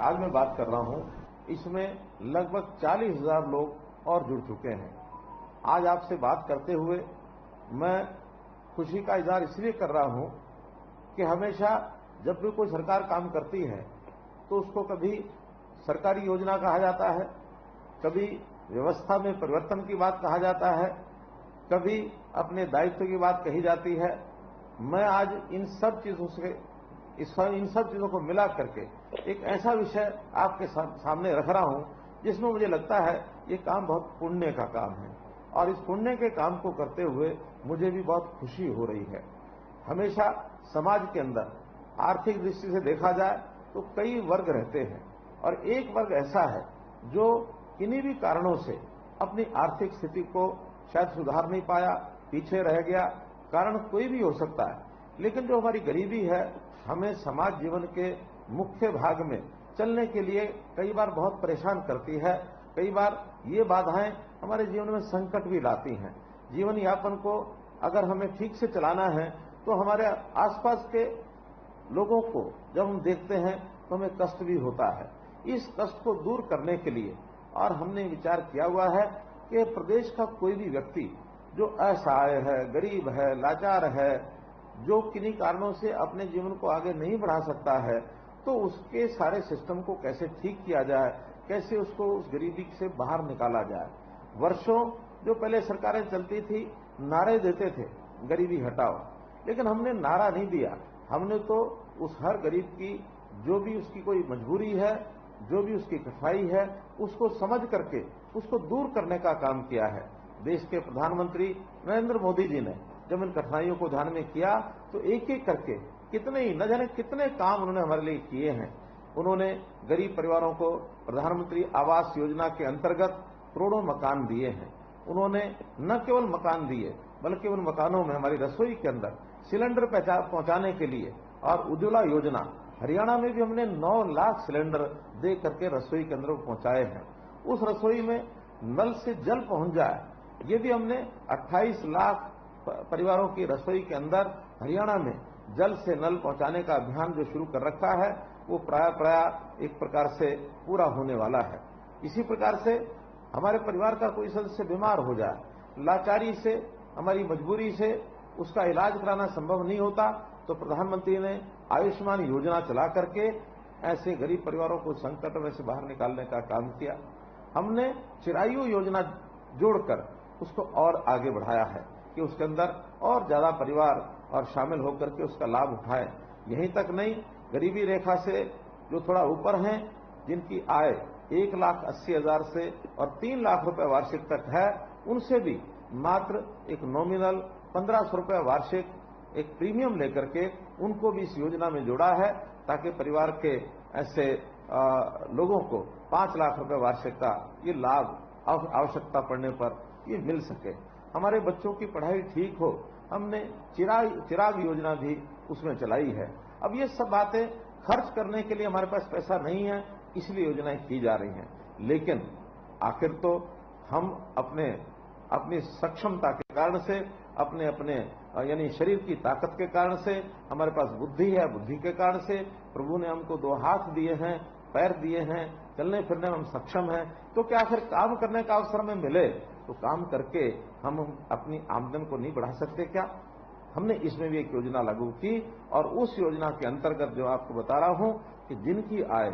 आज मैं बात कर रहा हूं, इसमें लगभग 40,000 लोग और जुड़ चुके हैं। आज आपसे बात करते हुए मैं खुशी का इजहार इसलिए कर रहा हूं कि हमेशा जब भी कोई सरकार काम करती है तो उसको कभी सरकारी योजना कहा जाता है, कभी व्यवस्था में परिवर्तन की बात कहा जाता है, कभी अपने दायित्व की बात कही जाती है। मैं आज इन सब चीजों को मिला करके एक ऐसा विषय आपके सामने रख रहा हूं जिसमें मुझे लगता है ये काम बहुत पुण्य का काम है और इस पुण्य के काम को करते हुए मुझे भी बहुत खुशी हो रही है। हमेशा समाज के अंदर आर्थिक दृष्टि से देखा जाए तो कई वर्ग रहते हैं और एक वर्ग ऐसा है जो किन्हीं भी कारणों से अपनी आर्थिक स्थिति को शायद सुधार नहीं पाया, पीछे रह गया। कारण कोई भी हो सकता है, लेकिन जो हमारी गरीबी है हमें समाज जीवन के मुख्य भाग में चलने के लिए कई बार बहुत परेशान करती है। कई बार ये बाधाएं हमारे जीवन में संकट भी लाती हैं। जीवन यापन को अगर हमें ठीक से चलाना है तो हमारे आसपास के लोगों को जब हम देखते हैं तो हमें कष्ट भी होता है। इस कष्ट को दूर करने के लिए और हमने विचार किया हुआ है कि प्रदेश का कोई भी व्यक्ति जो असहाय है, गरीब है, लाचार है, जो किन्हीं कारणों से अपने जीवन को आगे नहीं बढ़ा सकता है, तो उसके सारे सिस्टम को कैसे ठीक किया जाए, कैसे उसको उस गरीबी से बाहर निकाला जाए। वर्षों जो पहले सरकारें चलती थी नारे देते थे गरीबी हटाओ, लेकिन हमने नारा नहीं दिया। हमने तो उस हर गरीब की जो भी उसकी कोई मजबूरी है, जो भी उसकी कठिनाई है, उसको समझ करके उसको दूर करने का काम किया है। देश के प्रधानमंत्री नरेंद्र मोदी जी ने जब इन कठिनाइयों को ध्यान में किया तो एक एक करके कितने ही न जाने कितने काम उन्होंने हमारे लिए किए हैं। उन्होंने गरीब परिवारों को प्रधानमंत्री आवास योजना के अंतर्गत करोड़ों मकान दिए हैं। उन्होंने न केवल मकान दिए बल्कि उन मकानों में हमारी रसोई के अंदर सिलेंडर पहुंचाने के लिए और उज्ज्वला योजना, हरियाणा में भी हमने 9 लाख सिलेंडर दे करके रसोई के अंदर पहुंचाए हैं। उस रसोई में नल से जल पहुंच जाए, ये भी हमने 28 लाख परिवारों की रसोई के अंदर हरियाणा में जल से नल पहुंचाने का अभियान जो शुरू कर रखा है वो प्राय एक प्रकार से पूरा होने वाला है। इसी प्रकार से हमारे परिवार का कोई सदस्य बीमार हो जाए, लाचारी से, हमारी मजबूरी से उसका इलाज कराना संभव नहीं होता, तो प्रधानमंत्री ने आयुष्मान योजना चला करके ऐसे गरीब परिवारों को संकट में से बाहर निकालने का काम किया। हमने चिरायु योजना जोड़कर उसको और आगे बढ़ाया है कि उसके अंदर और ज्यादा परिवार और शामिल होकर के उसका लाभ उठाएं। यहीं तक नहीं, गरीबी रेखा से जो थोड़ा ऊपर हैं, जिनकी आय 1,80,000 से और 3 लाख रुपए वार्षिक तक है, उनसे भी मात्र एक नॉमिनल 1,500 रुपए वार्षिक एक प्रीमियम लेकर के उनको भी इस योजना में जोड़ा है, ताकि परिवार के ऐसे लोगों को 5 लाख रुपए वार्षिक का ये लाभ आवश्यकता पड़ने पर ये मिल सके। हमारे बच्चों की पढ़ाई ठीक हो, हमने चिराग योजना भी उसमें चलाई है। अब ये सब बातें खर्च करने के लिए हमारे पास पैसा नहीं है, इसलिए योजनाएं की जा रही हैं। लेकिन आखिर तो हम अपनी सक्षमता के कारण से, अपने यानी शरीर की ताकत के कारण से, हमारे पास बुद्धि है, बुद्धि के कारण से प्रभु ने हमको 2 हाथ दिए हैं, पैर दिए हैं, चलने फिरने में हम सक्षम हैं, तो क्या फिर काम करने का अवसर हमें मिले तो काम करके हम अपनी आमदन को नहीं बढ़ा सकते क्या? हमने इसमें भी एक योजना लागू की और उस योजना के अंतर्गत जो आपको बता रहा हूं कि जिनकी आय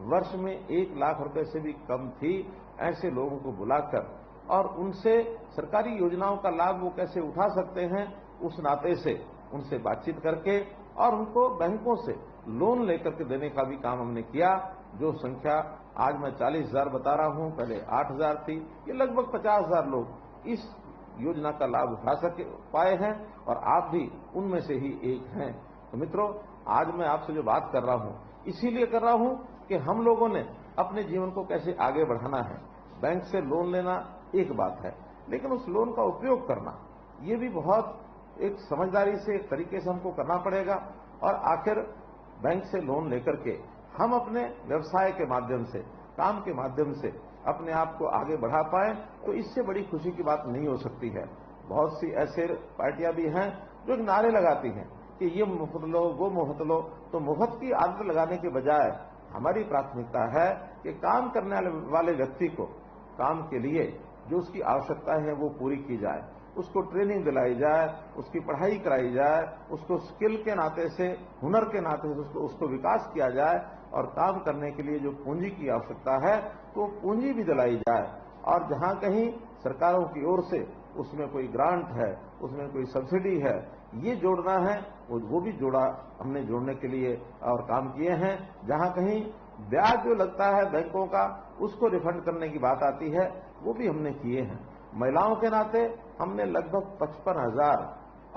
वर्ष में 1 लाख रुपए से भी कम थी, ऐसे लोगों को बुलाकर और उनसे सरकारी योजनाओं का लाभ वो कैसे उठा सकते हैं, उस नाते से उनसे बातचीत करके और उनको बैंकों से लोन लेकर के देने का भी काम हमने किया। जो संख्या आज मैं 40,000 बता रहा हूं, पहले 8,000 थी, ये लगभग 50,000 लोग इस योजना का लाभ उठा पाए हैं और आप भी उनमें से ही एक हैं। तो मित्रों, आज मैं आपसे जो बात कर रहा हूं इसीलिए कर रहा हूं कि हम लोगों ने अपने जीवन को कैसे आगे बढ़ाना है। बैंक से लोन लेना एक बात है, लेकिन उस लोन का उपयोग करना ये भी बहुत एक समझदारी से, एक तरीके से हमको करना पड़ेगा। और आखिर बैंक से लोन लेकर के हम अपने व्यवसाय के माध्यम से, काम के माध्यम से अपने आप को आगे बढ़ा पाए, तो इससे बड़ी खुशी की बात नहीं हो सकती है। बहुत सी ऐसे पार्टियां भी हैं जो नारे लगाती हैं कि ये मुफ्त लो, वो मुफ्त लो, तो मुफ्त की आदत लगाने के बजाय हमारी प्राथमिकता है कि काम करने वाले व्यक्ति को काम के लिए जो उसकी आवश्यकता है वो पूरी की जाए, उसको ट्रेनिंग दिलाई जाए, उसकी पढ़ाई कराई जाए, उसको स्किल के नाते से, हुनर के नाते से उसको विकास किया जाए और काम करने के लिए जो पूंजी की आवश्यकता है तो पूंजी भी दिलाई जाए। और जहां कहीं सरकारों की ओर से उसमें कोई ग्रांट है, उसमें कोई सब्सिडी है, ये जोड़ना है वो भी हमने जोड़ने के लिए और काम किए हैं। जहां कहीं ब्याज जो लगता है बैंकों का उसको रिफंड करने की बात आती है वो भी हमने किए हैं। महिलाओं के नाते हमने लगभग 55,000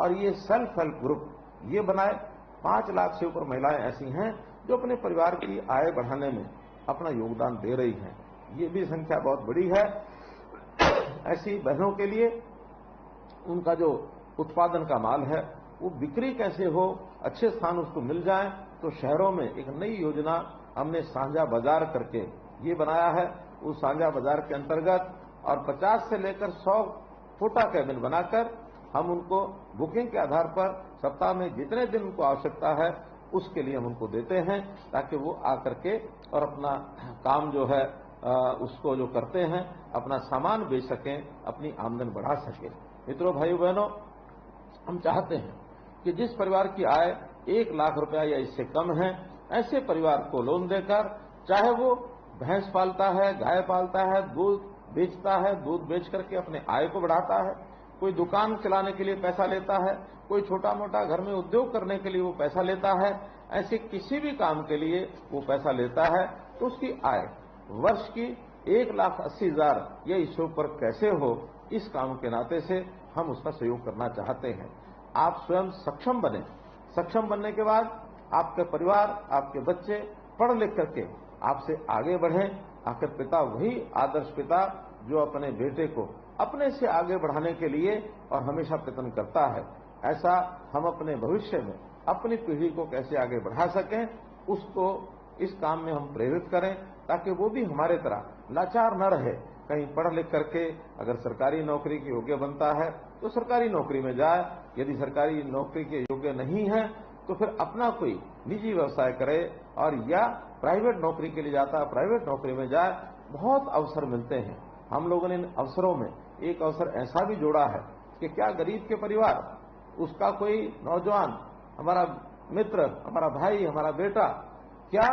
और ये सेल्फ हेल्प ग्रुप ये बनाए। 5 लाख से ऊपर महिलाएं ऐसी हैं जो अपने परिवार की आय बढ़ाने में अपना योगदान दे रही हैं। ये भी संख्या बहुत बड़ी है। ऐसी बहनों के लिए उनका जो उत्पादन का माल है वो बिक्री कैसे हो, अच्छे स्थान उसको मिल जाए, तो शहरों में एक नई योजना हमने साझा बाजार करके ये बनाया है। उस साझा बाजार के अंतर्गत और 50 से लेकर 100 छोटा कैबिन बनाकर हम उनको बुकिंग के आधार पर सप्ताह में जितने दिन उनको आवश्यकता है उसके लिए हम उनको देते हैं, ताकि वो आकर के और अपना काम जो है उसको जो करते हैं अपना सामान बेच सकें, अपनी आमदन बढ़ा सकें। मित्रों, भाइयों बहनों, हम चाहते हैं कि जिस परिवार की आय 1 लाख रुपया या इससे कम है, ऐसे परिवार को लोन देकर, चाहे वो भैंस पालता है, गाय पालता है, दूध बेचता है, दूध बेच करके अपने आय को बढ़ाता है, कोई दुकान चलाने के लिए पैसा लेता है, कोई छोटा मोटा घर में उद्योग करने के लिए वो पैसा लेता है, ऐसे किसी भी काम के लिए वो पैसा लेता है, तो उसकी आय वर्ष की 1,80,000 या इससे ऊपर कैसे हो, इस काम के नाते से हम उसका सहयोग करना चाहते हैं। आप स्वयं सक्षम बने। सक्षम बनने के बाद आपके परिवार, आपके बच्चे पढ़ लिख करके आपसे आगे बढ़ें। आखिर पिता वही आदर्श पिता जो अपने बेटे को अपने से आगे बढ़ाने के लिए और हमेशा प्रयत्न करता है। ऐसा हम अपने भविष्य में अपनी पीढ़ी को कैसे आगे बढ़ा सकें, उसको इस काम में हम प्रेरित करें, ताकि वो भी हमारे तरह लाचार न रहे। कहीं पढ़ लिख करके अगर सरकारी नौकरी के योग्य बनता है तो सरकारी नौकरी में जाए, यदि सरकारी नौकरी के योग्य नहीं है तो फिर अपना कोई निजी व्यवसाय करे, और या प्राइवेट नौकरी के लिए जाता है, प्राइवेट नौकरी में जाए। बहुत अवसर मिलते हैं। हम लोगों ने इन अवसरों में एक अवसर ऐसा भी जोड़ा है कि क्या गरीब के परिवार, उसका कोई नौजवान, हमारा मित्र, हमारा भाई, हमारा बेटा क्या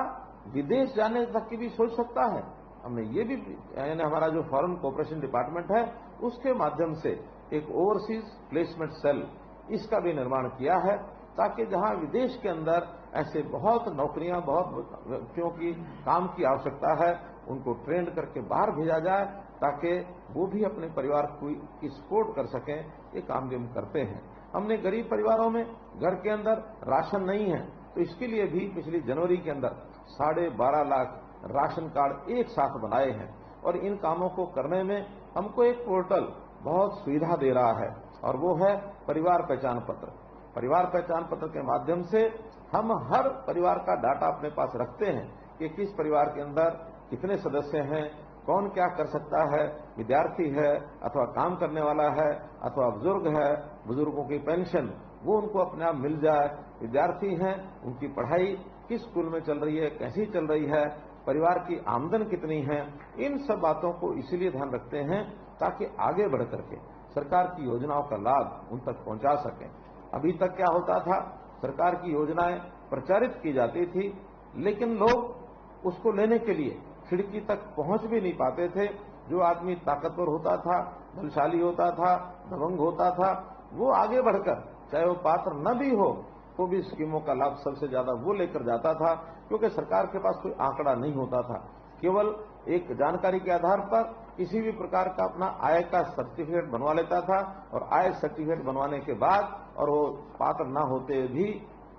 विदेश जाने तक की भी सोच सकता है? हमने ये भी, यानी हमारा जो फॉरेन कोऑपरेशन डिपार्टमेंट है उसके माध्यम से एक ओवरसीज प्लेसमेंट सेल, इसका भी निर्माण किया है, ताकि जहां विदेश के अंदर ऐसे बहुत नौकरियां, बहुत व्यक्तियों की काम की आवश्यकता है, उनको ट्रेंड करके बाहर भेजा जाए, ताकि वो भी अपने परिवार की सपोर्ट कर सकें। ये काम भी हम करते हैं। हमने गरीब परिवारों में घर के अंदर राशन नहीं है तो इसके लिए भी पिछली जनवरी के अंदर 12.5 लाख राशन कार्ड एक साथ बनाए हैं। और इन कामों को करने में हमको एक पोर्टल बहुत सुविधा दे रहा है, और वो है परिवार पहचान पत्र। परिवार पहचान पत्र के माध्यम से हम हर परिवार का डाटा अपने पास रखते हैं कि किस परिवार के अंदर कितने सदस्य हैं, कौन क्या कर सकता है, विद्यार्थी है अथवा काम करने वाला है अथवा बुजुर्ग है, बुजुर्गों की पेंशन वो उनको अपने आप मिल जाए, विद्यार्थी हैं उनकी पढ़ाई किस स्कूल में चल रही है, कैसी चल रही है, परिवार की आमदन कितनी है। इन सब बातों को इसलिए ध्यान रखते हैं ताकि आगे बढ़ करके सरकार की योजनाओं का लाभ उन तक पहुंचा सकें। अभी तक क्या होता था, सरकार की योजनाएं प्रचारित की जाती थी, लेकिन लोग उसको लेने के लिए खिड़की तक पहुंच भी नहीं पाते थे। जो आदमी ताकतवर होता था, बलशाली होता था, दबंग होता था, वो आगे बढ़कर, चाहे वो पात्र न भी हो, तो भी स्कीमों का लाभ सबसे ज्यादा वो लेकर जाता था, क्योंकि सरकार के पास कोई आंकड़ा नहीं होता था। केवल एक जानकारी के आधार पर किसी भी प्रकार का अपना आय का सर्टिफिकेट बनवा लेता था, और आय सर्टिफिकेट बनवाने के बाद और वो पात्र न होते भी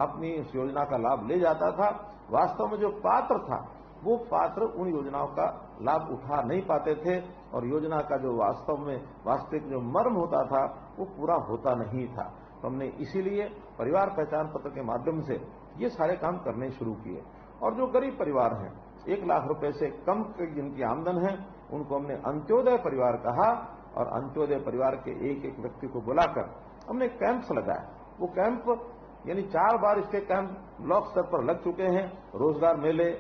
अपनी इस योजना का लाभ ले जाता था। वास्तव में जो पात्र था वो पात्र उन योजनाओं का लाभ उठा नहीं पाते थे, और योजना का जो वास्तव में वास्तविक जो मर्म होता था वो पूरा होता नहीं था। तो हमने इसीलिए परिवार पहचान पत्र के माध्यम से ये सारे काम करने शुरू किए। और जो गरीब परिवार हैं, 1 लाख रुपए से कम जिनकी आमदन है, उनको हमने अंत्योदय परिवार कहा, और अंत्योदय परिवार के एक एक व्यक्ति को बुलाकर हमने कैंप्स लगाए। वो कैंप यानी 4 बार इसके कैंप ब्लॉक स्तर पर लग चुके हैं। रोजगार मेले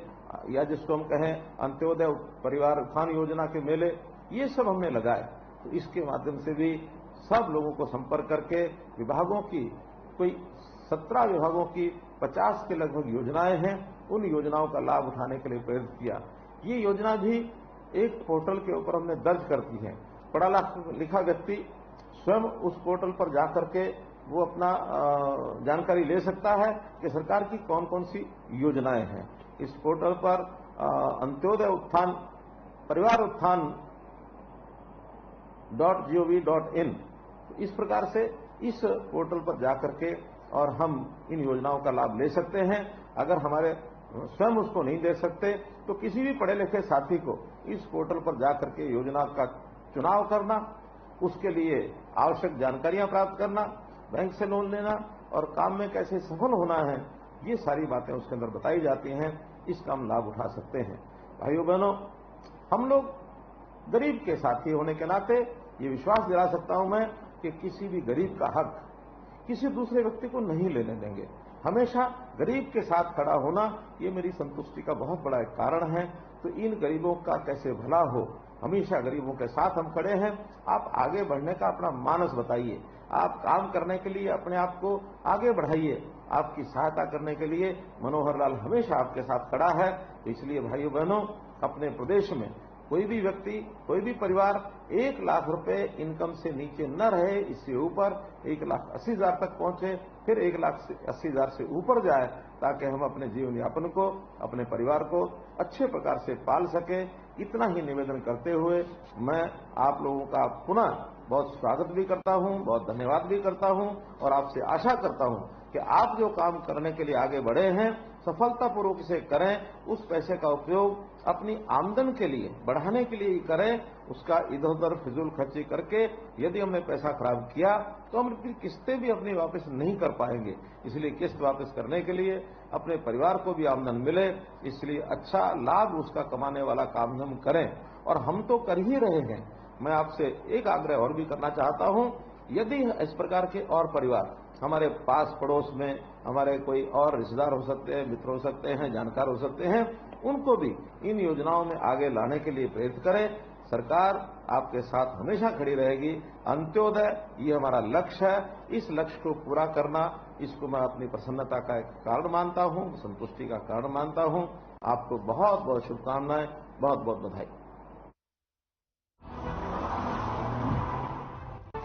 या जिसको हम कहें अंत्योदय परिवार उत्थान योजना के मेले, ये सब हमने लगाए। तो इसके माध्यम से भी सब लोगों को संपर्क करके विभागों की कोई 17 विभागों की 50 के लगभग योजनाएं हैं, उन योजनाओं का लाभ उठाने के लिए प्रेरित किया। ये योजना भी एक पोर्टल के ऊपर हमने दर्ज कर दी है। पढ़ा लिखा व्यक्ति स्वयं उस पोर्टल पर जाकर के वो अपना जानकारी ले सकता है कि सरकार की कौन कौन सी योजनाएं हैं। इस पोर्टल पर अंत्योदय उत्थान परिवार उत्थान .gov.in इस प्रकार से इस पोर्टल पर जाकर के और हम इन योजनाओं का लाभ ले सकते हैं। अगर हमारे स्वयं उसको नहीं दे सकते तो किसी भी पढ़े लिखे साथी को इस पोर्टल पर जाकर के योजना का चुनाव करना, उसके लिए आवश्यक जानकारियां प्राप्त करना, बैंक से लोन लेना और काम में कैसे सफल होना है, ये सारी बातें उसके अंदर बताई जाती हैं। इसका हम लाभ उठा सकते हैं। भाइयों बहनों, हम लोग गरीब के साथी होने के नाते ये विश्वास दिला सकता हूं मैं कि किसी भी गरीब का हक किसी दूसरे व्यक्ति को नहीं लेने देंगे। हमेशा गरीब के साथ खड़ा होना ये मेरी संतुष्टि का बहुत बड़ा एक कारण है। तो इन गरीबों का कैसे भला हो, हमेशा गरीबों के साथ हम खड़े हैं। आप आगे बढ़ने का अपना मानस बताइए, आप काम करने के लिए अपने आप को आगे बढ़ाइए। आपकी सहायता करने के लिए मनोहर लाल हमेशा आपके साथ खड़ा है। तो इसलिए भाइयों बहनों, अपने प्रदेश में कोई भी व्यक्ति, कोई भी परिवार 1 लाख रुपए इनकम से नीचे न रहे, इससे ऊपर 1,80,000 तक पहुंचे, फिर 1,80,000 से ऊपर जाए, ताकि हम अपने जीवन यापन को, अपने परिवार को अच्छे प्रकार से पाल सके। इतना ही निवेदन करते हुए मैं आप लोगों का पुनः बहुत स्वागत भी करता हूं, बहुत धन्यवाद भी करता हूं और आपसे आशा करता हूं कि आप जो काम करने के लिए आगे बढ़े हैं सफलतापूर्वक इसे करें। उस पैसे का उपयोग अपनी आमदन के लिए बढ़ाने के लिए ही करें। उसका इधर उधर फिजूल खर्ची करके यदि हमने पैसा खराब किया तो हम फिर किस्तें भी अपनी वापस नहीं कर पाएंगे। इसलिए किस्त वापस करने के लिए अपने परिवार को भी आमदन मिले, इसलिए अच्छा लाभ उसका कमाने वाला काम हम करें। और हम तो कर ही रहे हैं। मैं आपसे एक आग्रह और भी करना चाहता हूं, यदि इस प्रकार के और परिवार हमारे पास पड़ोस में, हमारे कोई और रिश्तेदार हो सकते हैं, मित्र हो सकते हैं, जानकार हो सकते हैं, उनको भी इन योजनाओं में आगे लाने के लिए प्रेरित करें। सरकार आपके साथ हमेशा खड़ी रहेगी। अंत्योदय ये हमारा लक्ष्य है। इस लक्ष्य को पूरा करना, इसको मैं अपनी प्रसन्नता का एक कारण मानता हूं, संतुष्टि का कारण मानता हूं। आपको बहुत बहुत शुभकामनाएं, बहुत बहुत बधाई।